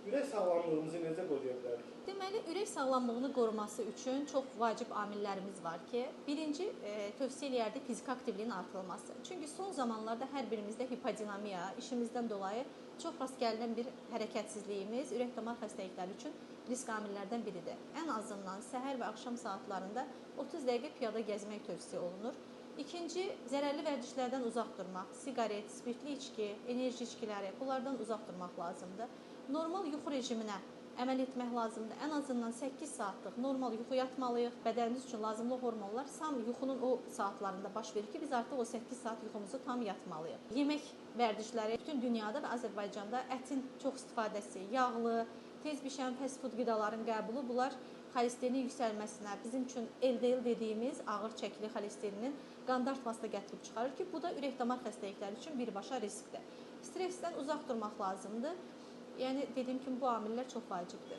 Ürək sağlamlığımızı necə qoruya bilərik? Deməli, ürək sağlamlığını qoruması üçün çox vacib amillərimiz var ki, birinci tövsiyə eləyərdik fiziki aktivliyin artırılması. Çünki son zamanlarda hər birimizdə hipodinamiya, işimizdən dolayı çox rast gəlinən bir hərəkətsizliyimiz ürək-damar xəstəlikləri üçün risk amillərdən biridir. Ən azından səhər və axşam saatlarında 30 dəqiqə piyada gəzmək tövsiyə olunur. İkinci, zərərli vərdişlərdən uzaq durmaq, siqaret, spirtli içki, enerji içkiləri, bunlardan uzaq durmaq lazımdır. Normal yuxu rejiminə əməl etmək lazımdır. Ən azından 8 saatlıq normal yuxu yatmalıyıq. Bədənimiz üçün lazımlı hormonlar tam yuxunun o saatlarında baş verir ki, biz artıq o 8 saat yuxumuzu tam yatmalıyıq. Yemək vərdişləri bütün dünyada və Azərbaycanda ətin çox istifadəsi, yağlı, tez bişən fast food qidaların qəbulu, bunlar xolesterinin yüksəlməsinə, bizim üçün LDL dediyimiz ağır çəkili xolesterinin qanda artmasına gətirib çıxarır ki, bu da ürək-damar xəstəlikləri üçün birbaşa riskdir. Stressdən uzaq durmaq lazımdır. Yəni dediyim kimi bu amillər çox vacibdir.